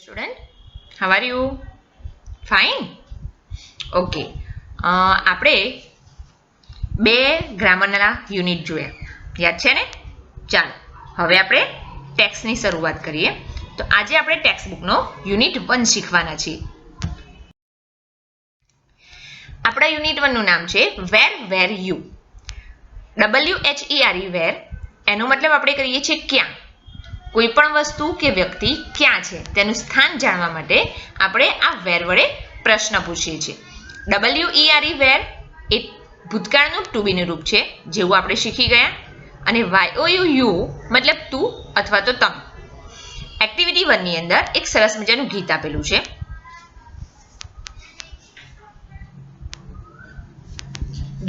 Student, how are you? Fine? Okay. આપણે બે ગ્રામરના unit જોયા, યાદ છે ને? ચાલો હવે આપણે ટેક્સ્ટની શરૂઆત કરીએ. તો આજે આપણે ટેક્સ્ટ બુકનો યુનિટ 1 શીખવાના છીએ. આપણા યુનિટ 1 નું નામ છે વેર વેર યુ. WHERE વેર, એનો મતલબ આપણે કરીએ છીએ ક્યાં. કોઈ પણ વસ્તુ કે વ્યક્તિ ક્યાં છે તેનું સ્થાન જાણવા માટે આપણે આ વેર વડે પ્રશ્ન પૂછીએ છીએ. WERE વેર એ ભૂતકાળનું ટુ બીનું રૂપ છે, જેવું આપણે શીખી ગયા. અને YOU મતલબ તું અથવા તો તમે. એક્ટિવિટી 1 ની અંદર એક સરસ મજાનું ગીત આપેલું છે.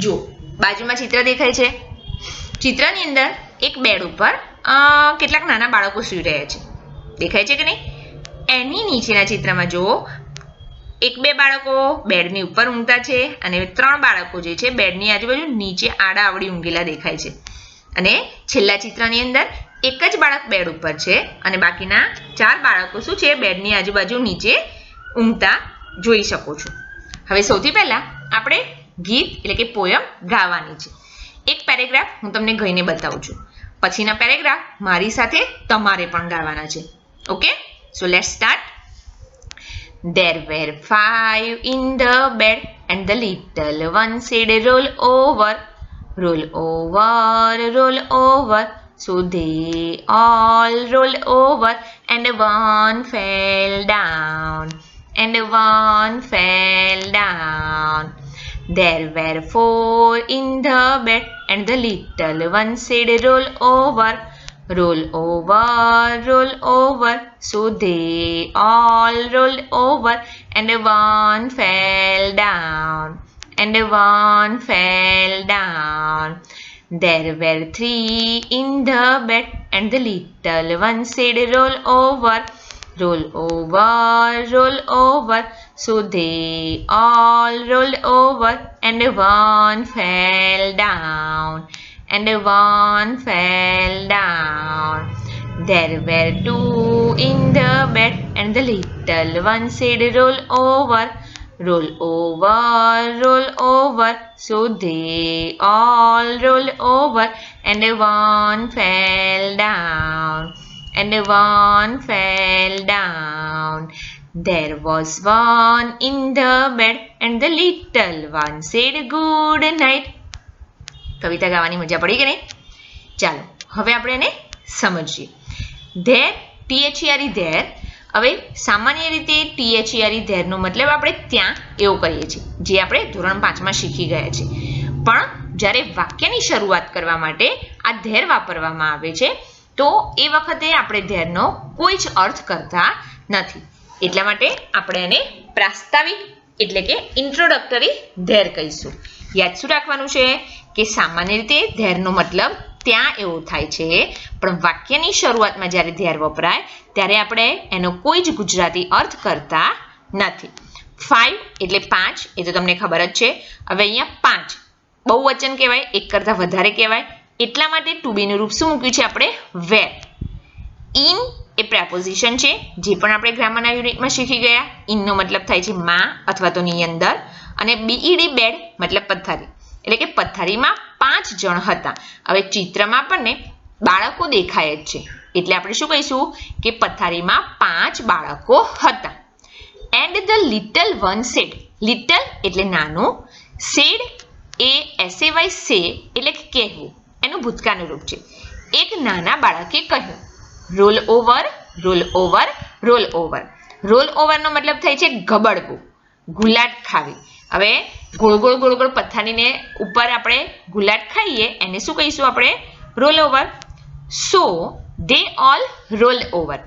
જો બાજુમાં ચિત્ર દેખાય છે. ચિત્રની અંદર એક બેડ ઉપર કેટલાક નાના બાળકો સૂઈ રહ્યા છે, દેખાય છે કે નહીં? એની નીચેના ચિત્રમાં જુઓ, 1-2 બાળકો બેડની ઉપર ઊંઘતા છે અને 3 બાળકો જે છે બેડની આજુબાજુ નીચે આડા આવડી ઊંઘેલા દેખાય છે. અને છેલ્લા ચિત્રની અંદર એક જ બાળક બેડ ઉપર છે અને બાકીના 4 બાળકો શું છે બેડની આજુબાજુ નીચે ઊંઘતા જોઈ શકો છો. હવે સૌથી પહેલા આપણે ગીત એટલે કે પોયમ ગાવાની છે. એક પેરેગ્રાફ હું તમને ગાઈને બતાવું છું, પછીના પેરેગ્રાફ મારી સાથે તમારે પણ ગાવાના છે. Okay, so let's start. There were 5 in the bed and the little one said roll over, roll over, roll over. So they all rolled over and one fell down, and one fell down. There were 4 in the bed and the little one said roll over, roll over, roll over. So they all rolled over and one fell down, and one fell down. There were 3 in the bed and the little one said roll over, roll over, roll over. So they all rolled over and one fell down, and one fell down. There were 2 in the bed and the little one said roll over, roll over, roll over. So they all rolled over and one fell down, and one fell down. There was 1 in the bed and the little one said good night. કવિતા ગાવાની મજા પડી કે નહીં? ચાલો હવે આપણે એને સમજીએ. There, THERE there. હવે સામાન્ય રીતે THERE ધેરનો મતલબ આપણે ત્યાં એવો કરીએ છીએ, જે આપણે ધોરણ 5માં શીખી ગયા છે. પણ જ્યારે વાક્યની શરૂઆત કરવા માટે આ ધેર વાપરવામાં આવે છે તો એ વખતે આપણે ધેરનો કોઈ જ અર્થ કરતા નથી. એટલા માટે આપણે એને પ્રાસ્તાવિક એટલે કે ઇન્ટ્રોડક્ટરી ધેર કહીશું. યાદ શું રાખવાનું છે કે સામાન્ય રીતે ધેરનો મતલબ ત્યાં એવો થાય છે, પણ વાક્યની શરૂઆતમાં જ્યારે ધેર વપરાય ત્યારે આપણે એનો કોઈ જ ગુજરાતી અર્થ કરતા નથી. 5 એટલે 5, એ તો તમને ખબર જ છે. હવે અહીંયા 5 બહુવચન કહેવાય, એક કરતાં વધારે કહેવાય. એટલા માટે ટુ બીનું રૂપ શું મૂક્યું છે આપણે? વેર. ઇન એ પ્રેપોઝિશન છે, જે પણ આપણે ગ્રામરના યુનિટમાં શીખી ગયા. ઇનનો મતલબ થાય છે માં અથવા તો ની અંદર. અને BED બેડ મતલબ પથારી, એટલે કે પથારીમાં 5 જણ હતા. હવે ચિત્રમાં આપણને બાળકો દેખાય જ છે, એટલે આપણે શું કહીશું કે પથારીમાં 5 બાળકો હતા. And the little one said, little એટલે નાનું, સેડ એ SAY સે એટલે કે કહેવું, એનું ભૂતકાળનું રૂપ છે. એક નાના બાળકે કહ્યું roll over, roll over, roll over. Roll ઓવરનો મતલબ થાય છે ગબડવું, ગુલાટ ખાવી. હવે ગોળ ગોળ ગોળ ગોળ પથારીને ઉપર આપણે ગુલાટ ખાઈએ એને શું કહીશું આપણે? Roll over. So they all roll over.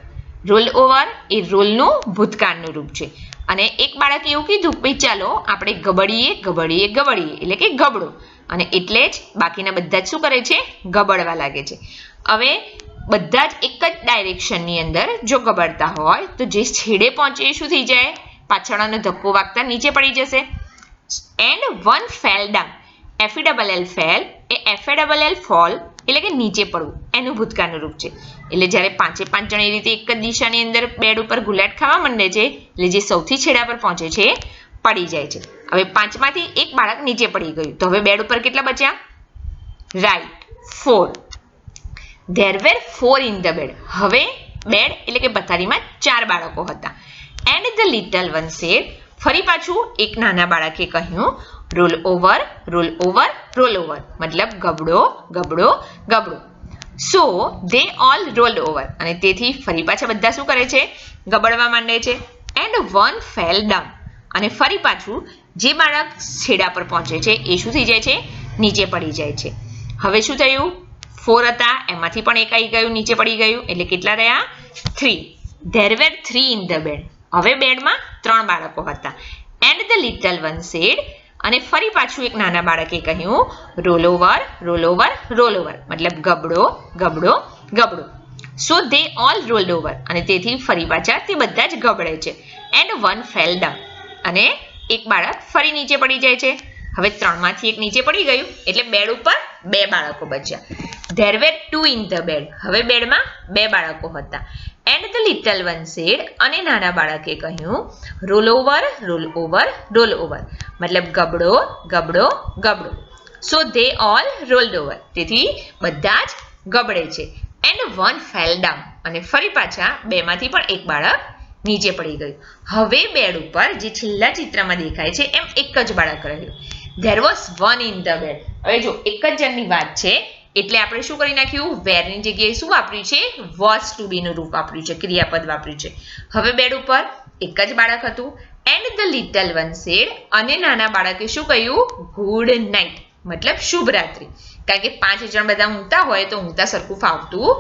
Roll over એ રોલનું ભૂતકાળનું રૂપ છે. અને એક બાળકે એવું કીધું ભાઈ ચાલો આપણે ગબડીએ ગબડીએ ગબડીએ, એટલે કે ગબડો. અને એટલે જ બાકીના બધા જ શું કરે છે? ગબડવા લાગે છે. હવે બધા જ એક જ ડાયરેક્શનની અંદર જો ગબડતા હોય તો જે છેડે પહોંચે એ શું થઈ જાય? પાછળનો ધક્કો વાગતા નીચે પડી જશે. And one fell down. FELL fail A FALL fall એટલે કે નીચે પડવું, એનું ભૂતકાળનું રૂપ છે. એટલે જ્યારે 5 5 જણ એ રીતે એક જ દિશાની અંદર બેડ ઉપર ગુલાટ ખાવા માંડે છે એટલે જે સૌથી છેડા પર પહોંચે છે પડી જાય છે. હવે 5 માંથી એક બાળક નીચે પડી ગયું તો હવે બેડ ઉપર કેટલા બચ્યા? Right 4. There were 4 in the bed. હવે બેડ એટલે કે પથારીમાં 4 બાળકો હતા. And the little one said, ફરી પાછું એક નાના બાળકે કહ્યું, roll over, roll over, roll over. મતલબ ગબડો ગબડો ગબડો. So they all rolled over. અને તેથી ફરી પાછા બધા શું કરે છે? ગબડવા માંડે છે. And one fell down. અને ફરી પાછું જે બાળક છેડા પર પહોંચે છે એ શું થઈ જાય છે? નીચે પડી જાય છે. હવે શું થયું? 4 હતા એમાંથી પણ એક આવી ગયું, નીચે પડી ગયું, એટલે કેટલા રહ્યા? 3. There were 3 in the bed. હવે બેડમાં 3 બાળકો હતા. And the little one said, અને ફરી પાછું એક નાના બાળકે કહ્યું, roll over, roll over, roll over. મતલબ ગબડો ગબડો ગબડો. So they all rolled over. અને તેથી ફરી પાછા તે બધા જ ગબડે છે. And one fell down. અને એક બાળક ફરી નીચે પડી જાય છે. હવે 3 માંથી એક નીચે પડી ગયું એટલે બેડ ઉપર 2 બાળકો બચ્યા. There were 2 in the bed. હવે બેડમાં 2 બાળકો હતા. And the little one said, અને નાના બાળકે કહ્યું, roll over, roll over, roll over. મતલબ ગબડો ગબડો ગબડો. So they all rolled over. તેથી બધા જ ગબડે છે. And one fell down. અને ફરી પાછા 2 માંથી પણ એક બાળક નીચે પડી ગયું. હવે બેડ ઉપર જે છેલ્લા ચિત્રમાં દેખાય છે એમ એક જ બાળક રહ્યું. There was one in the bed. હવે જો એક જ જણની વાત છે એટલે આપણે શું કરી નાખ્યું? were ની જગ્યાએ શું વાપર્યું છે? was to be નું રૂપ વાપર્યું છે, ક્રિયાપદ વાપર્યું છે. હવે બેડ ઉપર એક જ બાળક હતું. And the little one said, અને નાના બાળકે શું કહ્યું? good night. મતલબ શુભ રાત્રિ. કારણ કે 5 જણ બધા ઊંઘતા હોય તો ઊંઘતા સરખું ફાવતું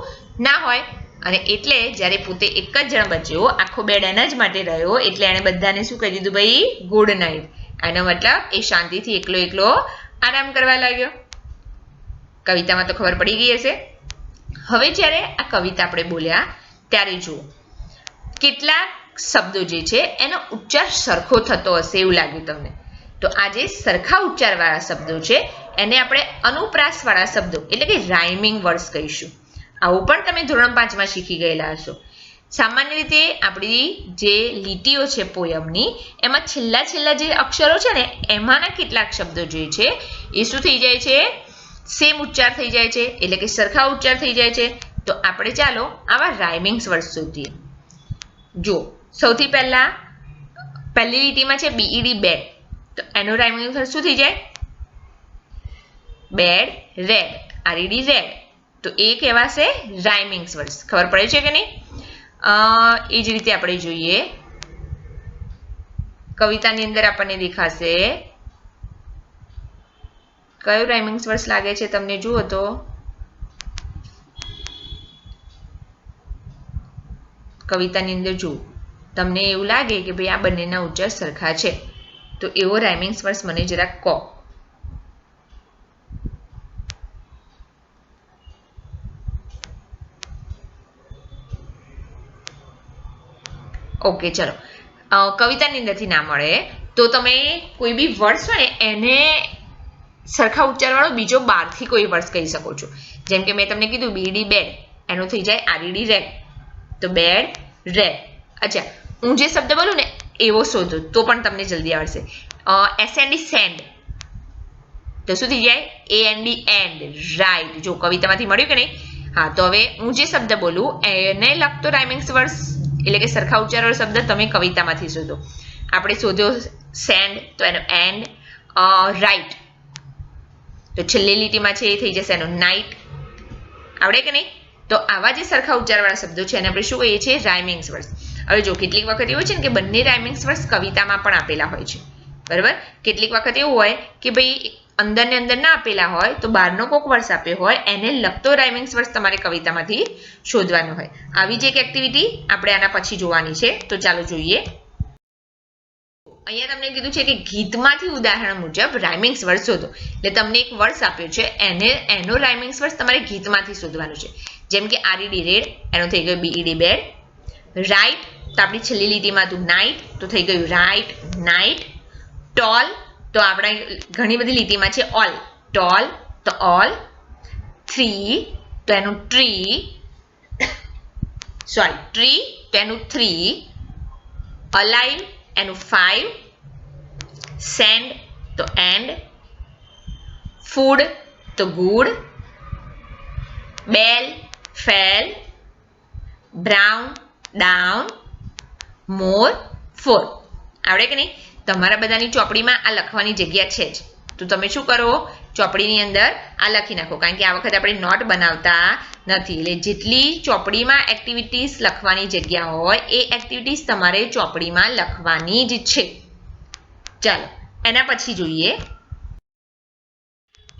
ના હોય. અને એટલે જ્યારે પોતે એક જ જણ બચ્યો, આખો બેડ એના જ માટે રહ્યો, એટલે એણે બધાને શું કહી દીધું? ભાઈ ગુડ નાઇટ. એનો મતલબ એ શાંતિથી એકલો એકલો આરામ કરવા લાગ્યો. કવિતામાં તો ખબર પડી ગઈ હશે. હવે જ્યારે આ કવિતા આપણે બોલ્યા ત્યારે જુઓ કેટલાક શબ્દો જે છે એનો ઉચ્ચાર સરખો થતો હશે એવું લાગ્યું તમને. તો આ જે સરખા ઉચ્ચારવાળા શબ્દો છે એને આપણે અનુપ્રાસવાળા શબ્દો એટલે કે રાઇમિંગ વર્ડ્સ કહીશું. આવું પણ તમે ધોરણ 5 માં શીખી ગયેલા હશો. સામાન્ય રીતે આપણી જે લીટીઓ છે પોયમની એમાં છેલ્લા જે અક્ષરો છે ને એમાંના કેટલાક શબ્દો જે છે એ શું થઈ જાય છે? સેમ ઉચ્ચાર થઈ જાય છે એટલે કે સરખા ઉચ્ચાર થઈ જાય છે. તો આપણે ચાલો આવા રાઇમિંગ્સ વર્ડ શોધીએ. જો સૌથી પહેલી લીટીમાં છે BED બેડ. તો એનો રાઇમિંગ વર્ડ શું થઈ જાય? Bed red. RED red. તો એ કહેવાશે રાઇમિંગ્સ વર્ડ્સ. ખબર પડે છે કે નહીં? એ જ રીતે આપણે જોઈએ કવિતાની અંદર આપણને દેખાશે કયો રાઇમિંગ્સ વર્ડ્સ લાગે છે તમને? જુઓ તો કવિતાની અંદર જુઓ તમને એવું લાગે કે ભાઈ આ બંનેના ઉચ્ચાર સરખા છે તો એવો રાઇમિંગ્સ વર્ડ્સ મને જરાક કહો. ઓકે ચલો કવિતાની અંદરથી ના મળે તો તમે કોઈ બી વર્ડ્સ હોય ને એને સરખા ઉચ્ચારવાળો બીજો બહારથી કોઈ વર્ડ્સ કહી શકો છો. જેમ કે મેં તમને કીધું BED બેડ એનો થઈ જાય RED રેડ. તો બેડ રેડ. અચ્છા હું જે શબ્દ બોલું ને એવો શોધો તો પણ તમને જલ્દી આવડશે. SND send. તો શું થઈ જાય? AND and. રાઈટ. જો કવિતામાંથી મળ્યું કે નહીં? હા તો હવે હું જે શબ્દ બોલું એને લગતો રાઇમિંગ્સ વર્ડ્સ એટલે કે સરખા ઉચ્ચારવાળો શબ્દ તમે કવિતામાંથી શોધો. આપણે શોધ્યો સેન્ડ તો એનો એન્ડ. રાઈટ તો છેલ્લી લીટીમાં છે એ થઈ જશે એનો નાઇટ. આવડે કે નહીં? તો આવા જે સરખા ઉચ્ચારવાળા શબ્દો છે એને આપણે શું કહીએ છીએ? રાઇમિંગ્સ વર્ડ્સ. હવે જો કેટલીક વખત એવું છે ને કે બંને રાઇમિંગ્સ વર્ડ્સ કવિતામાં પણ આપેલા હોય છે. બરાબર? કેટલીક વખત એવું હોય કે ભાઈ અંદર ને અંદર ના આપેલા હોય તો બહારનો કોક વર્ડ્સ આપ્યો હોય એને લગતો રાઇમિંગ્સ વર્ડ્સ તમારે કવિતામાંથી શોધવાનો હોય. આવી જ એક એક્ટિવિટી આપણે આના પછી જોવાની છે. તો ચાલો જોઈએ. અહીંયા તમને કીધું છે કે ગીતમાંથી ઉદાહરણ મુજબ રાઇમિંગ્સ વર્ડ શોધો. એટલે તમને એક વર્ડ્સ આપ્યો છે એનો રાઇમિંગ્સ વર્ડ તમારે ગીતમાંથી શોધવાનું છે. જેમ કે RED રેડ એનો થઈ ગયો BED બેડ. રાઈટ તો આપણી છેલ્લી લીટીમાં હતું નાઇટ તો થઈ ગયું રાઈટ નાઇટ. ટોલ તો આપણા ઘણી બધી લીટીમાં છે ઓલ. ટોલ તો ઓલ. ટ્રી તો એનું ટ્રી. સોરી ટ્રી તો એનું 3, અલાઇવ એનું 5, સેન્ડ તો એન્ડ, ફૂડ તો ગુડ, બેલ ફેલ, બ્રાઉન ડાઉન, મોર ફોર. આવડે કે નહીં? તમારા બધાની ચોપડીમાં આ લખવાની જગ્યા છે જ, તો તમે શું કરો, ચોપડીની અંદર આ લખી નાખો, કારણ કે આ વખતે આપણે નોટ બનાવતા નથી. એટલે જેટલી ચોપડીમાં એક્ટિવિટીઝ લખવાની જગ્યા હોય એ એક્ટિવિટીઝ તમારે ચોપડીમાં લખવાની જ છે. ચાલો એના પછી જોઈએ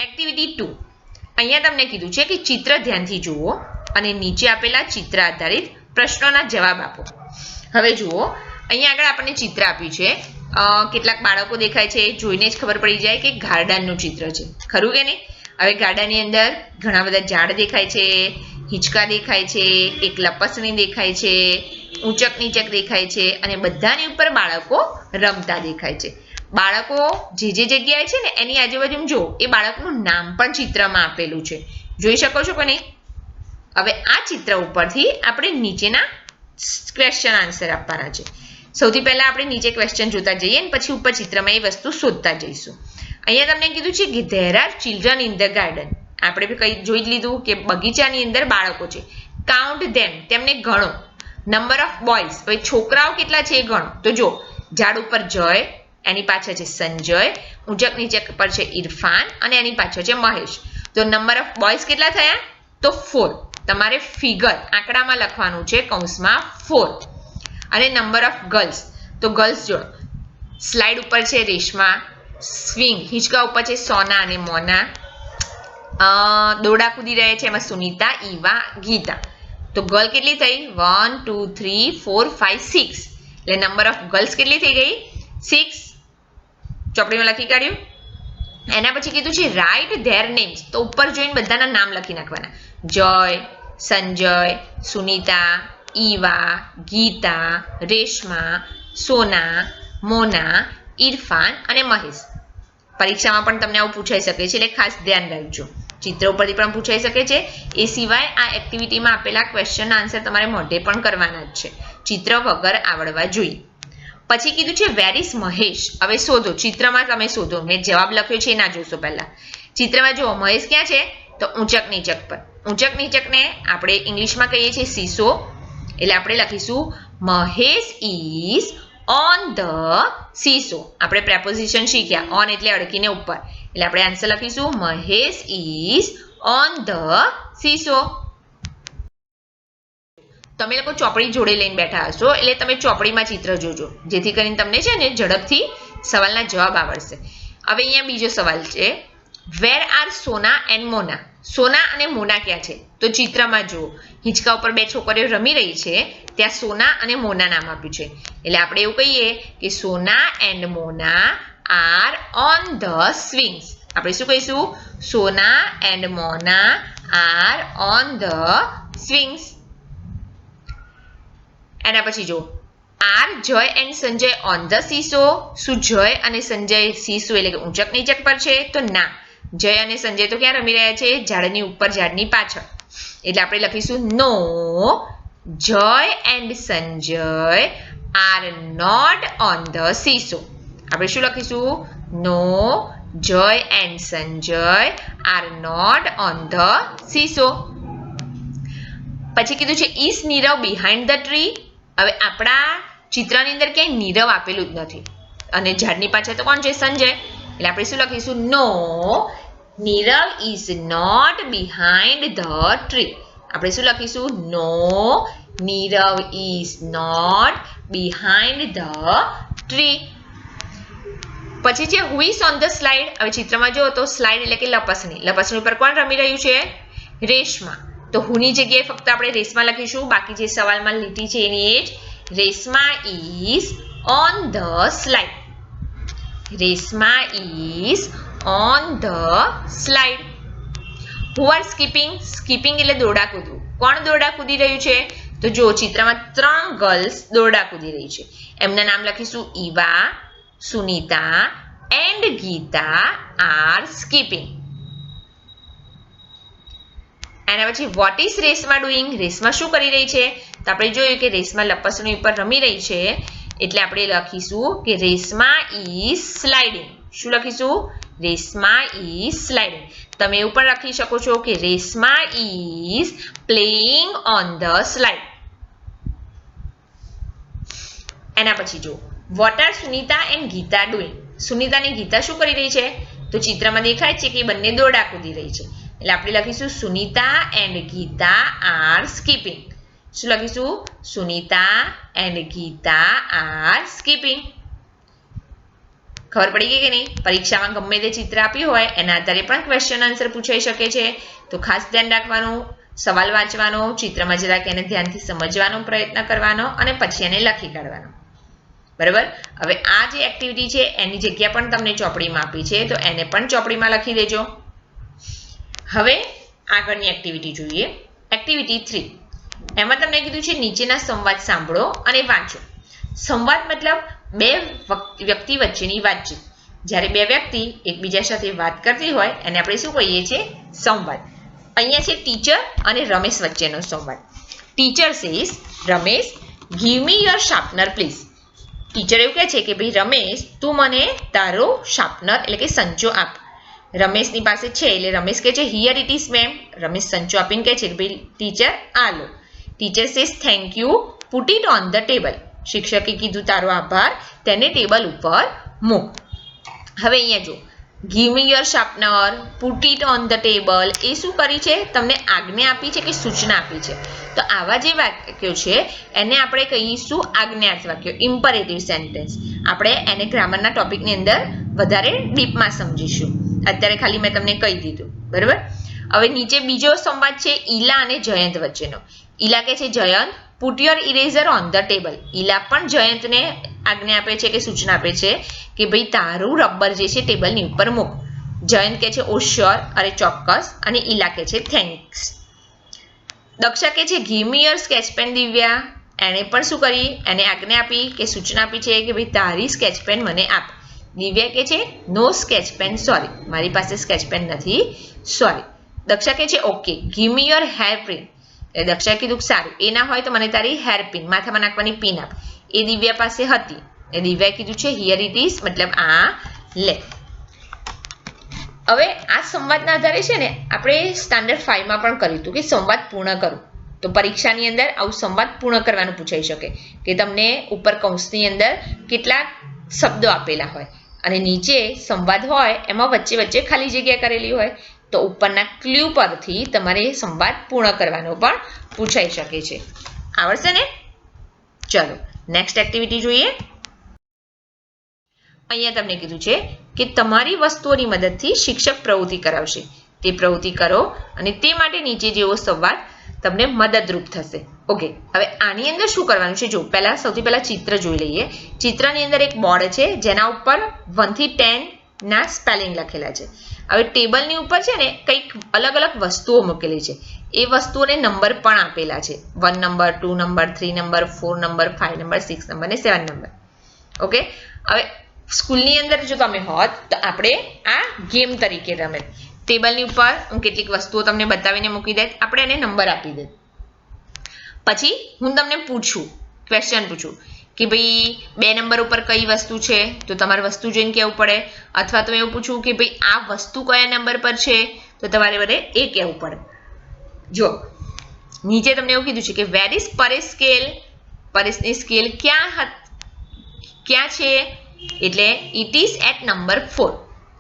એક્ટિવિટી 2. અહીંયા તમને કીધું છે કે ચિત્ર ધ્યાનથી જુઓ અને નીચે આપેલા ચિત્ર આધારિત પ્રશ્નોના જવાબ આપો. હવે જુઓ, અહીંયા આગળ આપણને ચિત્ર આપ્યું છે. કેટલાક બાળકો દેખાય છે, જોઈને જ ખબર પડી જાય કે ગાર્ડનનું ચિત્ર છે, ખરું કે નહીં? હવે ગાર્ડનની અંદર ઘણા બધા ઝાડ દેખાય છે, હિંચકા દેખાય છે, એક લપસણી દેખાય છે, ઊંચક નીચક દેખાય છે અને બધાની ઉપર બાળકો રમતા દેખાય છે. બાળકો જે જગ્યાએ છે ને એની આજુબાજુ જો એ બાળકનું નામ પણ ચિત્રમાં આપેલું છે, જોઈ શકો છો કે નહીં? હવે આ ચિત્ર ઉપરથી આપણે નીચેના ક્વેશ્ચન આન્સર આપવાના છે. સૌથી પહેલા આપણે નીચે ક્વેશ્ચન જોતા જઈએ અને પછી ઉપર ચિત્રમાં એ વસ્તુ શોધતા જઈશું. અહીંયા તમને કીધું છે કે there are children in the garden. આપણે કઈ જોઈ જ લીધું કે બગીચાની અંદર બાળકો છે. કાઉન્ટ ધેમ, તેમને ગણો. નંબર ઓફ બોયઝ, હવે છોકરાઓ કેટલા છે એ ગણો. તો જો ઝાડ ઉપર જય, એની પાછળ છે સંજય, ઊંચક નીચક પર છે ઇરફાન અને એની પાછળ છે મહેશ. તો નંબર ઓફ બોયઝ કેટલા થયા? તો 4. તમારે ફિગર આંકડામાં લખવાનું છે, કૌંસમાં 4. અને નંબર ઓફ ગર્લ્સ, તો ગર્લ્સ જો સ્લાઇડ ઉપર છે રેશમા, સ્વિંગ હિંચકા ઉપર છે સોના અને મોના, દોરડા કૂદી રહ્યા છે એમાં સુનીતા, ઈવા, ગીતા. તો ગર્લ કેટલી થઈ? 1 2 3 4 5 6. એટલે નંબર ઓફ ગર્લ્સ કેટલી થઈ ગઈ? 6. ચોપડીમાં લખી કાઢ્યું. એના પછી કીધું છે રાઇટ ધેર નેમ્સ, તો ઉપર જોઈને બધાના નામ લખી નાખવાના. જય, સંજય, સુનીતા, ઈવા, ગીતા, રેશમા, સોના, મોના, ઇરફાન અને મહેશ. પરીક્ષામાં પણ તમને આવું પૂછાઈ શકે છે, એટલે ખાસ ધ્યાન રાખજો. ચિત્ર ઉપરથી પણ પૂછાઈ શકે છે. એ સિવાય આ એક્ટિવિટીમાં આપેલા ક્વેશ્ચનના આન્સર તમારે મોઢે પણ કરવાના જ છે, ચિત્ર વગર આવડવા જોઈએ. પછી કીધું છે વેર ઇઝ મહેશ. હવે શોધો, ચિત્રમાં તમે શોધો. મેં જવાબ લખ્યો છે એ ના જોશો પહેલા. ચિત્રમાં જુઓ મહેશ ક્યાં છે? તો ઊંચક નીચક પર. ઊંચક નીચકને આપણે ઇંગ્લિશમાં કહીએ છીએ સીસો, એટલે આપણે લખીશું Mahesh is on the seesaw. આપણે પ્રેપોઝિશન શીખ્યા, ઓન એટલે અડકીને ઉપર, એટલે આપણે આન્સર લખીશું Mahesh is on the seesaw. તમે લોકો ચોપડી જોડે લઈને બેઠા હશો, એટલે તમે ચોપડીમાં ચિત્ર જોજો, જેથી કરીને તમને છે ને ઝડપથી સવાલના જવાબ આવડશે. હવે અહીંયા બીજો સવાલ છે, વેર આર સોના એન્ડ મોના. સોના અને મોના ક્યાં છે? તો ચિત્રમાં જુઓ, હિંચકા ઉપર 2 છોકરીઓ રમી રહી છે, ત્યાં સોના અને મોના નામ આપ્યું છે. એટલે આપણે એવું કહીએ કે Sona and Mona are on the swings. આપણે શું કહીશું? Sona and Mona are on the swings. એના પછી જો are Jay and Sanjay on the seesaw. શું જય અને સંજય સીસો એટલે કે ઊંચક નીચક પર છે? તો ના, જય અને સંજય તો ક્યાં રમી રહ્યા છે? ઝાડની ઉપર, ઝાડની પાછળ. એટલે આપણે લખીશું no, Jay and Sanjay are not on the seesaw. આપણે શું લખીશું? No, Jay and Sanjay are not on the seesaw. પછી કીધું છે is Nirav behind the tree. હવે આપણા ચિત્રની અંદર ક્યાંય નીરવ આપેલું જ નથી, અને ઝાડની પાછળ તો કોણ છે? સંજય. એટલે આપણે શું લખીશું? No, Nirav is not behind the tree. આપણે શું લખીશું? No, Nirav is not behind the tree. પછી છે who is on the slide. હવે ચિત્રમાં જુઓ તો સ્લાઇડ એટલે કે લપસણી. લપસણી ઉપર કોણ રમી રહ્યું છે? રેશમા. તો હુની જગ્યાએ ફક્ત આપણે રેશમા લખીશું, બાકી જે સવાલમાં લીટી છે એની એ જ. Reshma is on the slide. Reshma is on the slide. Who are skipping. Skipping એટલે દોરડા કૂદવું. કોણ દોરડા કૂદી રહ્યું છે? તો જો ચિત્રમાં 3 ગર્લ્સ દોરડા કૂદી રહી છે. એમના નામ લખીશું Eva, Sunita and Gita are skipping. એના પછી what is Reshma doing, Reshma શું કરી રહી છે? તો આપણે જોયું કે રેશમા લપસણી ઉપર રમી રહી છે એટલે આપણે લખીશું કે રેશમા ઇઝ સ્લાઇડિંગ. શું લખીશું? Reshma is sliding. તમે એવું પણ લખી શકો છો કે Reshma is playing on the slide. એના પછી જો what are Sunita and Gita doing, Sunita અને ગીતા શું કરી રહી છે? તો ચિત્રમાં દેખાય છે કે બંને દોરડા કૂદી રહી છે એટલે આપણે લખીશું Sunita and Gita are skipping. શું લખીશું? Sunita and Gita are skipping. ખબર પડી ગઈ કે નહીં? પરીક્ષામાં ગમે તે ચિત્ર આપ્યું હોય એના આધારે પણ ક્વેશ્ચન આન્સર પૂછાઈ શકે છે, તો ખાસ ધ્યાન રાખવાનું, સવાલ વાંચવાનો, ચિત્રમાં જરાક એને ધ્યાનથી સમજવાનો પ્રયત્ન કરવાનો અને પછી એને લખી કાઢવાનો. બરાબર? હવે આ જે એક્ટિવિટી છે એની જગ્યા પણ તમને ચોપડીમાં આપી છે તો એને પણ ચોપડીમાં લખી દેજો. હવે આગળની એક્ટિવિટી જોઈએ. એક્ટિવિટી 3. એમાં તમને કીધું છે નીચેના સંવાદ સાંભળો અને વાંચો. સંવાદ મતલબ બે વ્યક્તિ વચ્ચેની વાતચીત. જ્યારે બે વ્યક્તિ એકબીજા સાથે વાત કરતી હોય એને આપણે શું કહીએ છીએ? સંવાદ. અહીંયા છે ટીચર અને રમેશ વચ્ચેનો સંવાદ. Teacher says Ramesh give me your sharpener please. Teacher એવું કહે છે કે ભાઈ રમેશ તું મને તારો શાર્પનર એટલે કે સંચો આપ. રમેશની પાસે છે એટલે રમેશ કહે છે here it is ma'am. Ramesh સંચો આપીને કહે છે કે ભાઈ ટીચર આ લો. Teacher says thank you put it on the table. શિક્ષકે કીધું તારો આભાર, તેને ટેબલ ઉપર મૂક. હવે અહીંયા જો give me your sharpener, put it on the table એ શું કરી છે? તમને આજ્ઞા આપી છે કે સૂચના આપી છે? તો આવા જે વાક્યો છે એને આપણે કહીશું આજ્ઞાર્થ વાક્યો, ઇમ્પરેટિવ સેન્ટેન્સ. આપણે એને ગ્રામરના ટોપિકની અંદર વધારે ડીપમાં સમજીશું. અત્યારે ખાલી મેં તમને કહી દીધું. બરાબર? હવે નીચે બીજો સંવાદ છે ઈલા અને જયંત વચ્ચેનો. ઈલા કહે છે Jayant put your eraser on the table. Ila પણ જયંતને આજ્ઞા આપે છે કે સૂચના આપે છે કે ભાઈ તારું રબર જે છે ટેબલની ઉપર મૂક. જયંત કહે છે ઓ શ્યોર, અરે ચોક્કસ, અને ઈલા કહે છે થેન્ક્સ. દક્ષા કહે છે give me your sketch pen Divya. એણે પણ શું કરી? એને આજ્ઞા આપી કે સૂચના આપી છે કે ભાઈ તારી સ્કેચ પેન મને આપ. દિવ્યા કહે છે નો સ્કેચ પેન સોરી, મારી પાસે સ્કેચ પેન નથી સોરી. દક્ષા કહે છે okay give me your hair pin. દક્ષાએ કીધું સારું એ ના હોય તો મને તારી હેર પિન, માથામાં નાખવાની પિન આપ. એ દિવ્યા પાસે હતી. એ દિવ્યાએ કીધું છે હિયર ઇટ ઇઝ મતલબ આ લે. હવે આ સંવાદના આધારે છે ને આપણે સ્ટાન્ડર્ડ 5માં પણ કર્યું હતું કે સંવાદ પૂર્ણ કરો. તો પરીક્ષાની અંદર આવું સંવાદ પૂર્ણ કરવાનું પૂછાઈ શકે કે તમને ઉપર કૌંસની અંદર કેટલાક શબ્દો આપેલા હોય અને નીચે સંવાદ હોય એમાં વચ્ચે વચ્ચે ખાલી જગ્યા કરેલી હોય તો ઉપરના ક્લ્યુ પરથી તમારે સંવાદ પૂર્ણ કરવાનો પણ પૂછાઈ શકે છે. આવડશે ને? ચલો નેક્સ્ટ એક્ટિવિટી જોઈએ. અહીંયા તમને કીધું છે કે તમારી વસ્તુઓની મદદથી શિક્ષક પ્રવૃત્તિ કરાવશે. તે પ્રવૃત્તિ કરો અને તે માટે નીચે જેવો સંવાદ તમને મદદરૂપ થશે. ઓકે, હવે આની અંદર શું કરવાનું છે? જો સૌથી પહેલા ચિત્ર જોઈ લઈએ. ચિત્રની અંદર એક બોર્ડ છે જેના ઉપર 1 થી 10 ના સ્પેલિંગ લખેલા છે. હવે ટેબલની ઉપર છે ને કંઈક અલગ અલગ વસ્તુઓ મૂકેલી છે. એ વસ્તુઓને નંબર પણ આપેલા છે. 1 number, 2 number, 3 number, 4 number, 5 number, 6 number અને 7 નંબર. ઓકે, હવે સ્કૂલની અંદર જો તમે હોત તો આપણે આ ગેમ તરીકે રમે. ટેબલની ઉપર હું કેટલીક વસ્તુઓ તમને બતાવીને મૂકી દે, આપણે એને નંબર આપી દે. પછી હું તમને ક્વેશ્ચન પૂછું કે ભાઈ 2 નંબર ઉપર કઈ વસ્તુ છે તો તમારે વસ્તુ જોઈને કહેવું પડે, અથવા તો એવું પૂછું કે ભાઈ આ વસ્તુ કયા નંબર પર છે તો તમારે બધે એ કહેવું પડે. જો નીચે તમને એવું કીધું છે કે વેર ઇઝ પરેશ સ્કેલ. પરેશની સ્કેલ ક્યાં છે? એટલે ઇટ ઇઝ એટ નંબર 4.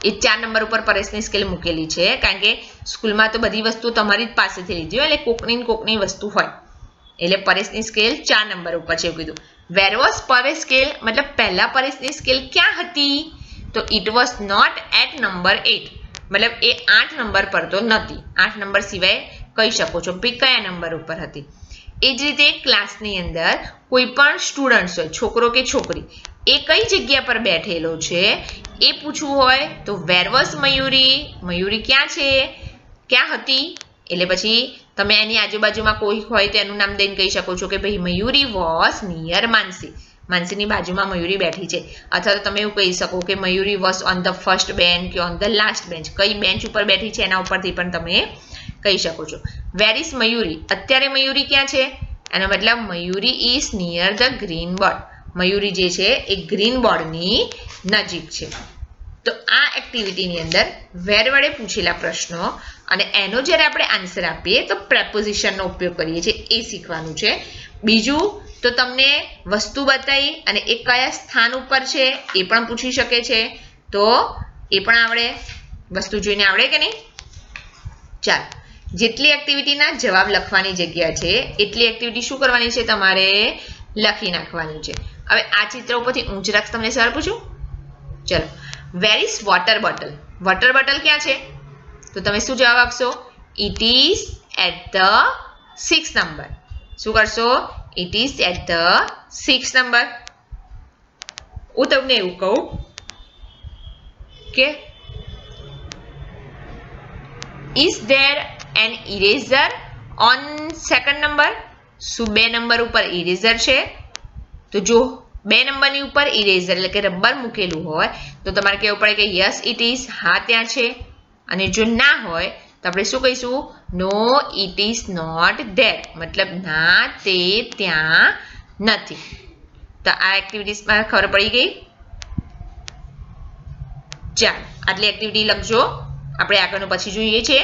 એ 4 નંબર ઉપર પરેશની સ્કેલ મૂકેલી છે કારણ કે સ્કૂલમાં તો બધી વસ્તુ તમારી જ પાસેથી લીધી હોય એટલે કોકની વસ્તુ હોય એટલે પરેશની સ્કેલ 4 નંબર ઉપર છે એવું કીધું. વેર વોઝ પરેશ સ્કેલ મતલબ પહેલા પરેશની સ્કેલ ક્યાં હતી? તો it was not at number 8 મતલબ એ 8 નંબર પર તો નથી. 8 નંબર સિવાય કહી શકો છો ભાઈ કયા નંબર ઉપર હતી. એ જ રીતે ક્લાસની અંદર કોઈ પણ સ્ટુડન્ટ હોય, છોકરો કે છોકરી, એ કઈ જગ્યા પર બેઠેલો છે એ પૂછવું હોય તો વેર વોઝ મયુરી. મયુરી ક્યાં છે? ક્યાં હતી? એટલે પછી તમે એની આજુબાજુમાં કોઈ હોય તો એનું નામ દઈને કહી શકો છો કે ભાઈ મયુરી વોઝ નિયર માનસી. માનસીની બાજુમાં મયુરી બેઠી છે. અથવા તો તમે એવું કહી શકો કે Mayuri was on the first bench કે ઓન ધ લાસ્ટ બેન્ચ. કઈ બેન્ચ ઉપર બેઠી છે એના ઉપરથી પણ તમે કહી શકો છો. Where is Mayuri? અત્યારે મયુરી ક્યાં છે? એનો મતલબ Mayuri is near the green board. Mayuri જે છે એ ગ્રીન બોર્ડની નજીક છે. તો આ એક્ટિવિટીની અંદર વેર વડે પૂછેલા પ્રશ્નો અને એનો જ્યારે આપણે આન્સર આપીએ તો પ્રેપોઝિશનનો ઉપયોગ કરીએ છીએ એ શીખવાનું છે. બીજું તો તમને વસ્તુ બતાવી અને એ કયા સ્થાન ઉપર છે એ પણ પૂછી શકે છે, તો એ પણ આવડે, વસ્તુ જોઈને આવડે કે નહીં? ચાલો, જેટલી એક્ટિવિટીના જવાબ લખવાની જગ્યા છે એટલી એક્ટિવિટી શું કરવાની છે? તમારે લખી નાખવાની છે. હવે આ ચિત્ર ઉપરથી ઊંચ રાખી તમને સવાલ પૂછું. ચલો, where is water bottle? Water bottle ક્યાં છે? તો તમે શું જવાબ આપશો? It is at the 6 number. શું કરશો? It is at the 6 number. હું તમને એવું કહું કે is there an eraser on 2nd number? શું 2 નંબર ઉપર ઇરેઝર છે? તો જો 2 નંબરની ઉપર ઇરેઝર એટલે કે રબર મૂકેલું હોય તો તમારે કહેવું પડે કે યસ ઇટ ઇઝ, હા ત્યાં છે. અને જો ના હોય તો આપણે શું કહીશું? નો ઇટ ઇઝ નોટ ધેર, મતલબ ના તે ત્યાં નથી. તો આ એક્ટિવિટીઝમાં ખબર પડી ગઈ? ચાલો, આટલી એક્ટિવિટી લખજો, આપણે આગળનું પછી જોઈએ છીએ.